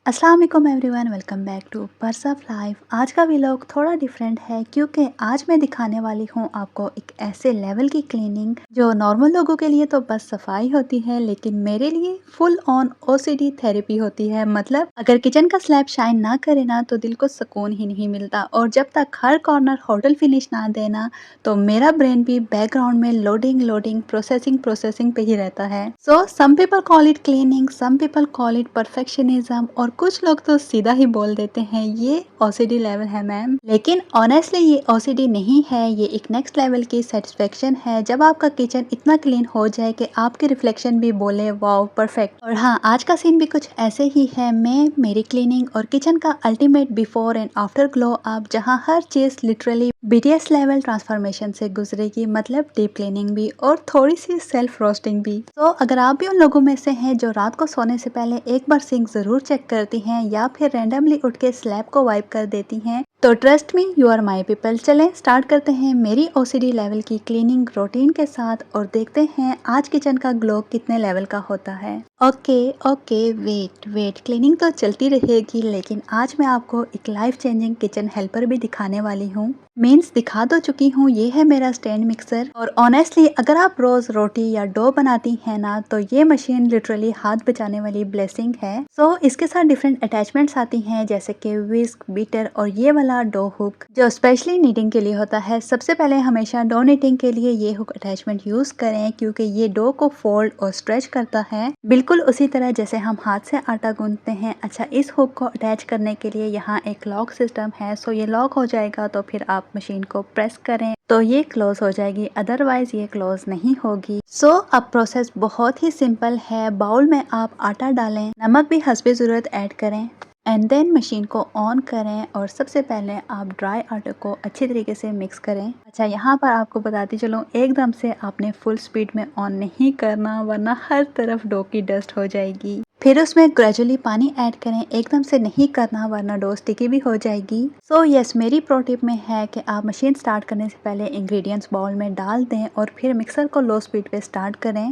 अस्सलाम वालेकुम everyone, welcome back to purse of life. आज का व्लॉग थोड़ा डिफरेंट है क्योंकि आज मैं दिखाने वाली हूँ आपको एक ऐसे लेवल की क्लीनिंग जो नॉर्मल लोगों के लिए तो बस सफाई होती है, लेकिन मेरे लिए फुल ऑन ओसीडी थेरेपी होती है। मतलब अगर किचन का स्लैब शाइन ना करे ना तो दिल को सुकून ही नहीं मिलता, और जब तक हर कॉर्नर होटल फिनिश ना देना तो मेरा ब्रेन भी बैकग्राउंड में लोडिंग लोडिंग प्रोसेसिंग पे ही रहता है। So some people call it cleaning, some people call it perfectionism, और कुछ लोग तो सीधा ही बोल देते हैं ये ओसीडी लेवल है मैम। लेकिन ऑनेस्टली ये ओसीडी नहीं है, ये एक नेक्स्ट लेवल की सेटिस्फेक्शन है जब आपका किचन इतना क्लीन हो जाए कि आपके रिफ्लेक्शन भी बोले वाओ परफेक्ट। और हाँ, आज का सीन भी कुछ ऐसे ही है। मैं मेरी क्लीनिंग और किचन का ultimate before and after glow up, जहाँ हर चीज लिटरली बीटीएस लेवल ट्रांसफॉर्मेशन से गुजरेगी। मतलब डीप क्लीनिंग भी और थोड़ी सी सेल्फ रोस्टिंग भी। तो अगर आप भी उन लोगों में से हैं जो रात को सोने से पहले एक बार सिंक जरूर चेक करती हैं या फिर रैंडमली उठ के स्लैब को वाइप कर देती हैं, तो trust me you are my people. चलें स्टार्ट करते हैं मेरी ओसीडी लेवल की क्लीनिंग रूटीन के साथ और देखते हैं आज किचन का ग्लो कितने लेवल का होता है। ओके वेट, क्लीनिंग तो चलती रहेगी, लेकिन आज मैं आपको एक लाइफ चेंजिंग किचन हेल्पर भी दिखाने वाली हूँ। मीन्स दिखा तो चुकी हूँ, ये है मेरा स्टैंड मिक्सर। और ऑनेस्टली अगर आप रोज रोटी या डो बनाती हैं ना तो ये मशीन लिटरली हाथ बचाने वाली ब्लेसिंग है। सो इसके साथ डिफरेंट अटैचमेंट्स आती हैं जैसे कि विस्क, बीटर और ये वाला डो हुक जो स्पेशली नीटिंग के लिए होता है। सबसे पहले हमेशा डो नीटिंग के लिए ये हुक अटैचमेंट यूज करें क्योंकि ये डो को फोल्ड और स्ट्रेच करता है, बिल्कुल उसी तरह जैसे हम हाथ से आटा गूंथते हैं। अच्छा, इस हुक को अटैच करने के लिए यहाँ एक लॉक सिस्टम है। सो ये लॉक हो जाएगा तो फिर आप मशीन को प्रेस करें तो ये क्लोज हो जाएगी, अदरवाइज ये क्लोज नहीं होगी। सो अब प्रोसेस बहुत ही सिंपल है। बाउल में आप आटा डालें, नमक भी हस्बे ज़रूरत ऐड करें एंड देन मशीन को ऑन करें और सबसे पहले आप ड्राई आटे को अच्छी तरीके से मिक्स करें। अच्छा, यहाँ पर आपको बताती चलूँ, एकदम से आपने फुल स्पीड में ऑन नहीं करना वरना हर तरफ डो की डस्ट हो जाएगी। फिर उसमें ग्रेजुअली पानी ऐड करें, एकदम से नहीं करना वरना डो स्टिकी भी हो जाएगी। सो यस, मेरी प्रो टिप में है कि आप मशीन स्टार्ट करने से पहले इंग्रेडिएंट्स बाउल में डाल दें और फिर मिक्सर को लो स्पीड पे स्टार्ट करें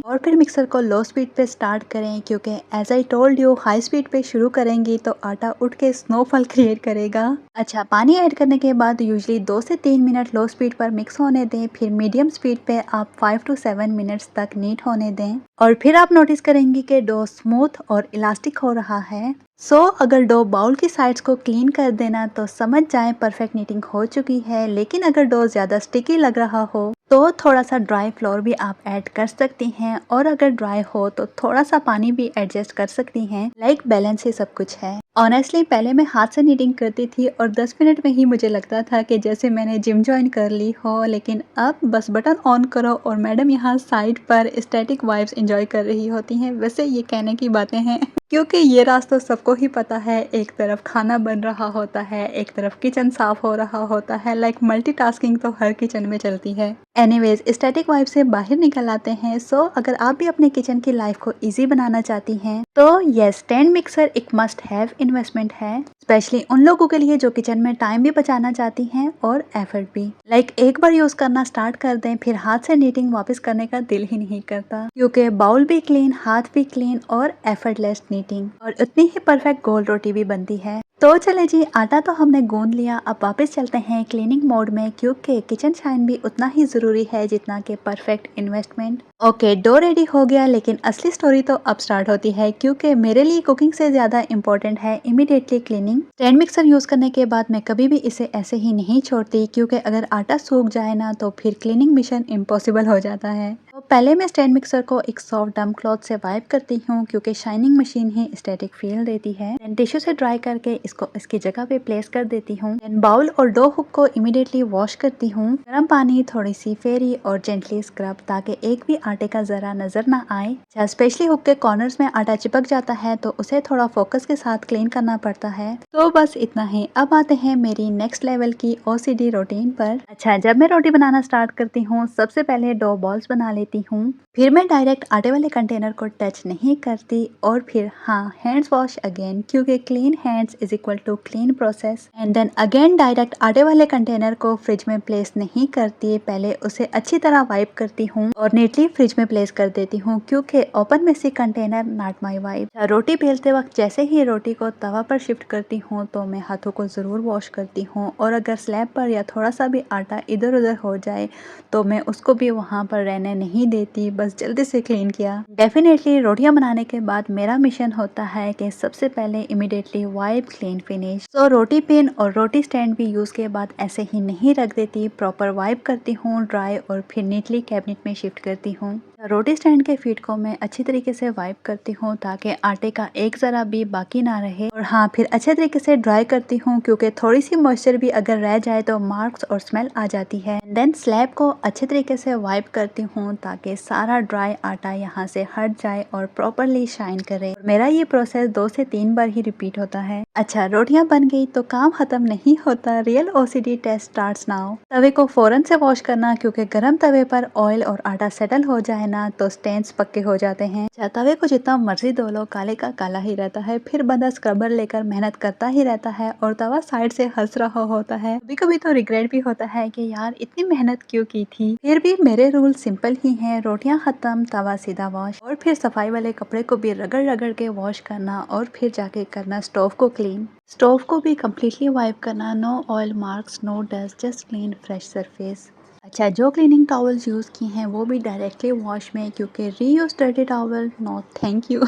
क्योंकि as I told you high speed पे शुरू करेंगी तो आटा उठ के स्नोफॉल क्रिएट करेगा। अच्छा, पानी ऐड करने के बाद यूजली 2 से 3 मिनट लो स्पीड पर मिक्स होने दें, फिर मीडियम स्पीड पे आप 5 to 7 मिनट्स तक नीट होने दें और फिर आप नोटिस करेंगी कि डो स्मूथ और इलास्टिक हो रहा है। सो अगर डो बाउल की साइड्स को क्लीन कर देना तो समझ जाएं परफेक्ट नीटिंग हो चुकी है। लेकिन अगर डो ज्यादा स्टिकी लग रहा हो तो थोड़ा सा ड्राई फ्लोर भी आप ऐड कर सकती हैं, और अगर ड्राई हो तो थोड़ा सा पानी भी एडजस्ट कर सकती हैं। लाइक बैलेंस ही सब कुछ है। ऑनेस्टली पहले मैं हाथ से नीटिंग करती थी और 10 मिनट में ही मुझे लगता था कि जैसे मैंने जिम ज्वाइन कर ली हो, लेकिन अब बस बटन ऑन करो और मैडम यहाँ साइड पर स्टैटिक वाइब्स एंजॉय कर रही होती हैं। वैसे ये कहने की बातें हैं क्योंकि ये राज तो सबको ही पता है, एक तरफ खाना बन रहा होता है, एक तरफ किचन साफ हो रहा होता है। लाइक मल्टीटास्किंग तो हर किचन में चलती है। एनीवेज, स्टैटिक वाइब से बाहर निकल आते हैं। सो अगर आप भी अपने किचन की लाइफ को इजी बनाना चाहती हैं तो यस, स्टैंड मिक्सर एक मस्ट हैव इन्वेस्टमेंट है, स्पेशली उन लोगों के लिए जो किचन में टाइम भी बचाना चाहती हैं और एफर्ट भी। लाइक एक बार यूज करना स्टार्ट कर दें फिर हाथ से नीटिंग वापस करने का दिल ही नहीं करता, क्योंकि बाउल भी क्लीन, हाथ भी क्लीन और एफर्टलेस नीटिंग, और उतनी ही परफेक्ट गोल रोटी भी बनती है। तो चले जी, आटा तो हमने गूंद लिया, अब वापस चलते हैं क्लीनिंग मोड में क्योंकि किचन शाइन भी उतना ही जरूरी है जितना कि perfect investment. Okay, dough ready हो गया, लेकिन असली स्टोरी तो अब स्टार्ट होती है क्योंकि मेरे लिए कुकिंग से ज्यादा इम्पोर्टेंट है immediately cleaning. Stand mixer use करने के बाद मैं कभी भी इसे ऐसे ही नहीं छोड़ती क्योंकि अगर आटा सूख जाए ना तो फिर क्लीनिंग मिशन इम्पॉसिबल हो जाता है। तो पहले मैं स्टैंड मिक्सर को एक सॉफ्ट डम क्लॉथ से वाइप करती हूँ क्योंकि शाइनिंग मशीन ही स्टैटिक फील देती है। टिश्यू से ड्राई करके इसको इसकी जगह पे प्लेस कर देती हूँ। बाउल और डो हुक को इमीडिएटली वॉश करती हूँ। गर्म पानी, थोड़ी सी फेरी और जेंटली स्क्रब ताकि एक भी आटे का जरा नजर ना आए। अच्छा, स्पेशली हुक के कॉर्नर्स में आटा चिपक जाता है तो उसे थोड़ा फोकस के साथ क्लीन करना पड़ता है। तो बस इतना ही। अब आते हैं मेरी नेक्स्ट लेवल की ओसीडी रूटीन पर। अच्छा, जब मैं रोटी बनाना स्टार्ट करती हूँ सबसे पहले डो बॉल्स बना लेती लेती हूँ। फिर मैं डायरेक्ट आटे वाले कंटेनर को टच नहीं करती और फिर हाँ, हैंड्स वॉश अगेन, क्योंकि clean hands is equal to clean process. And then again direct आटे वाले कंटेनर को फ्रिज में प्लेस नहीं करती, पहले उसे अच्छी तरह वाइप करती हूँ और नीटली फ्रिज में प्लेस कर देती हूँ, क्योंकि open messy container not my wipe. रोटी बेलते वक्त जैसे ही रोटी को तवा पर शिफ्ट करती हूँ तो मैं हाथों को ज़रूर वॉश करती हूँ, और अगर स्लैब पर या थोड़ा सा भी आटा इधर उधर हो जाए तो मैं उसको भी वहाँ पर रहने नहीं देती, बस जल्दी से क्लीन किया। डेफिनेटली रोटियां बनाने के बाद मेरा मिशन होता है कि सबसे पहले इमिडिएटली वाइप क्लीन फिनिश। तो रोटी पेन और रोटी स्टैंड भी यूज़ के बाद ऐसे ही नहीं रख देती, प्रॉपर वाइप करती हूँ ड्राई और फिर नीटली कैबिनेट में शिफ्ट करती हूँ। रोटी स्टैंड के फीट को मैं अच्छी तरीके से वाइप करती हूँ ताकि आटे का एक ज़रा भी बाकी ना रहे, और हाँ, फिर अच्छे तरीके से ड्राई करती हूँ, क्योंकि थोड़ी सी मॉइस्चर भी अगर रह जाए तो मार्क्स और स्मेल आ जाती है। देन स्लैब को अच्छे तरीके से वाइप करती हूँ ताकि सारा ड्राई आटा यहाँ से हट जाए और प्रॉपरली शाइन करे। मेरा ये प्रोसेस 2 से 3 बार ही रिपीट होता है। अच्छा, रोटियां बन गई तो काम खत्म नहीं होता, real OCD test starts now. तवे को फौरन से वॉश करना, क्योंकि गर्म तवे पर ऑयल और आटा सेटल हो जाए ना तो स्टेन्स पक्के हो जाते हैं। तवे को जितना मर्जी धो लो, काले का काला ही रहता है। फिर बंदा स्क्रबर लेकर मेहनत करता ही रहता है और तवा साइड से हंस रहा होता है। कभी कभी तो रिग्रेट भी होता है कि यार इतनी मेहनत क्यों की थी। फिर भी मेरे रूल सिंपल ही हैं, रोटियां खत्म, तवा सीधा वॉश, और फिर सफाई वाले कपड़े को भी रगड़ रगड़ के वॉश करना, और फिर जाके करना स्टोव को क्लीन। स्टोव को भी कम्प्लीटली वाइप करना, no oil marks, no dust, just clean fresh surface. अच्छा, जो क्लीनिंग टॉवल्स यूज़ की हैं वो भी डायरेक्टली वॉश में, क्योंकि reuse dirty towel no thank you.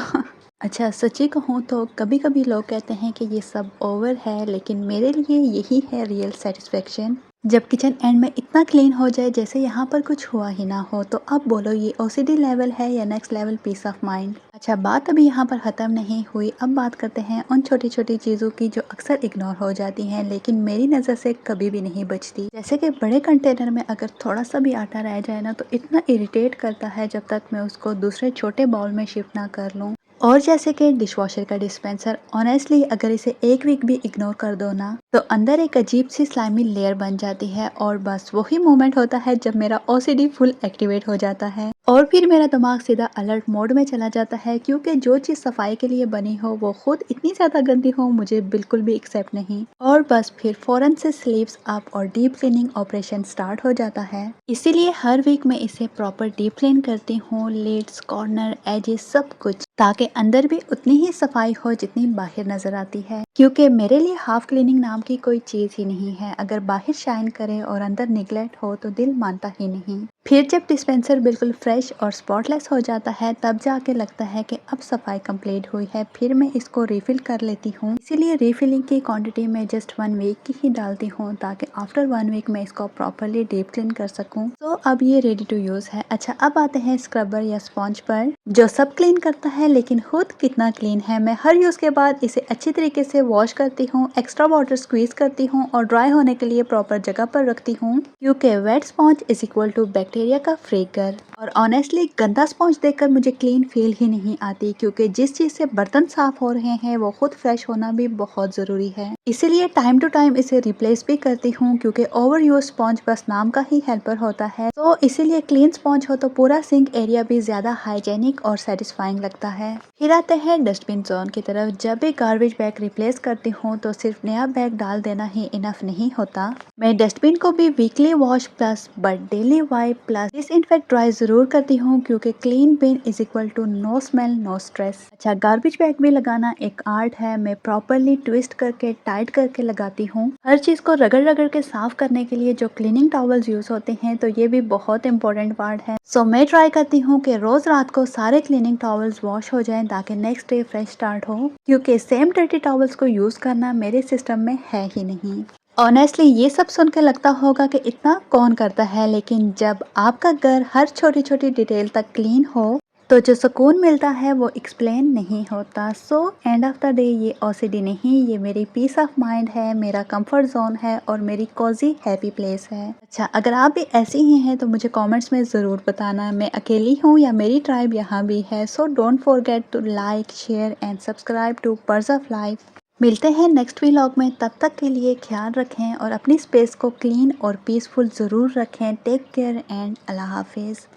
अच्छा, सच्ची कहूँ तो कभी कभी लोग कहते हैं कि ये सब ओवर है, लेकिन मेरे लिए यही है रियल सेटिस्फेक्शन। जब किचन एंड में इतना क्लीन हो जाए जैसे यहाँ पर कुछ हुआ ही ना हो, तो अब बोलो ये ओसीडी लेवल है या next level peace of mind. अच्छा, बात अभी यहाँ पर ख़त्म नहीं हुई, अब बात करते हैं उन छोटी छोटी चीज़ों की जो अक्सर इग्नोर हो जाती हैं लेकिन मेरी नज़र से कभी भी नहीं बचती। जैसे कि बड़े कंटेनर में अगर थोड़ा सा भी आटा रह जाए ना तो इतना इरिटेट करता है जब तक मैं उसको दूसरे छोटे बाउल में शिफ्ट ना कर लूँ। और जैसे कि डिशवॉशर का डिस्पेंसर, ऑनेस्टली अगर इसे एक वीक भी इग्नोर कर दो ना तो अंदर एक अजीब सी स्लाइमी लेयर बन जाती है, और बस वही मोमेंट होता है जब मेरा ओसीडी फुल एक्टिवेट हो जाता है और फिर मेरा दिमाग सीधा अलर्ट मोड में चला जाता है, क्योंकि जो चीज़ सफाई के लिए बनी हो वो खुद इतनी ज़्यादा गंदी हो मुझे बिल्कुल भी एक्सेप्ट नहीं। और बस फिर फौरन से स्लीव्स अप और डीप क्लीनिंग ऑपरेशन स्टार्ट हो जाता है। इसीलिए हर वीक मैं इसे प्रॉपर डीप क्लीन करती हूँ, लिड्स, कॉर्नर, एजेस, सब कुछ, ताकि अंदर भी उतनी ही सफाई हो जितनी बाहर नजर आती है। क्योंकि मेरे लिए हाफ क्लीनिंग नाम की कोई चीज़ ही नहीं है, अगर बाहर शाइन करे और अंदर निगलेक्ट हो तो दिल मानता ही नहीं। फिर जब डिस्पेंसर बिल्कुल फ्रेश और स्पॉटलेस हो जाता है तब जाके लगता है कि अब सफाई कंप्लीट हुई है, फिर मैं इसको रिफिल कर लेती हूँ। इसीलिए रिफिलिंग की क्वांटिटी में जस्ट 1 वीक की ही डालती हूँ ताकि आफ्टर 1 वीक मैं इसको प्रॉपरली डीप क्लीन कर सकूँ। तो अब ये रेडी टू यूज़ है। अच्छा, अब आते हैं स्क्रबर या स्पॉन्ज पर, जो सब क्लीन करता है लेकिन खुद कितना क्लीन है। मैं हर यूज़ के बाद इसे अच्छी तरीके से वॉश करती हूँ, एक्स्ट्रा वाटर स्क्वीज करती हूँ और ड्राई होने के लिए प्रॉपर जगह पर रखती हूँ, क्योंकि wet sponge is equal to bacteria का फ्रेगर। और ऑनेस्टली गंदा स्पॉन्ज देखकर मुझे क्लीन फील ही नहीं आती, क्योंकि जिस चीज़ से बर्तन साफ हो रहे हैं वो खुद फ्रेश होना भी बहुत ज़रूरी है। इसीलिए टाइम टू टाइम इसे रिप्लेस भी करती हूँ, क्योंकि ओवर यूज स्पॉन्ज बस नाम का ही हेल्पर होता है। तो इसीलिए क्लीन स्पॉन्ज हो तो पूरा सिंक एरिया भी ज़्यादा हाइजेनिक और सेटिस्फाइंग लगता है। फिर आते हैं डस्टबिन जोन की तरफ। जब भी गार्बेज बैग रिप्लेस करती हूँ तो सिर्फ नया बैग डाल देना ही इनफ नहीं होता, मैं डस्टबिन को भी weekly wash plus but daily wipe plus disinfect dry जरूर करती हूँ, क्योंकि clean bin is equal to no smell no stress. अच्छा, गार्बेज बैग भी लगाना एक आर्ट है, मैं प्रॉपरली ट्विस्ट करके टाइट करके लगाती हूँ। हर चीज को रगड़ रगड़ के साफ करने के लिए जो क्लीनिंग टॉवल्स यूज होते हैं तो ये भी बहुत इंपॉर्टेंट पार्ट है। सो मैं ट्राई करती हूँ कि रोज रात को सारे क्लीनिंग टॉवल्स वॉश हो जाएं ताकि नेक्स्ट डे फ्रेश स्टार्ट हो, क्योंकि सेम डर्टी टॉवल्स को यूज करना मेरे सिस्टम में है ही नहीं। ऑनेस्टली ये सब सुन के लगता होगा कि इतना कौन करता है, लेकिन जब आपका घर हर छोटी छोटी डिटेल तक क्लीन हो तो जो सुकून मिलता है वो एक्सप्लेन नहीं होता। So end of the day ये ओसीडी नहीं, ये मेरी पीस ऑफ माइंड है, मेरा कंफर्ट जोन है और मेरी कोजी हैप्पी प्लेस है। अच्छा, अगर आप भी ऐसी ही हैं तो मुझे कमेंट्स में ज़रूर बताना, मैं अकेली हूँ या मेरी ट्राइब यहाँ भी है। So don't forget to like, share and subscribe to purse of life. मिलते हैं नेक्स्ट व्लॉग में, तब तक के लिए ख्याल रखें और अपनी स्पेस को क्लीन और पीसफुल ज़रूर रखें। टेक केयर एंड अल्लाह हाफिज़।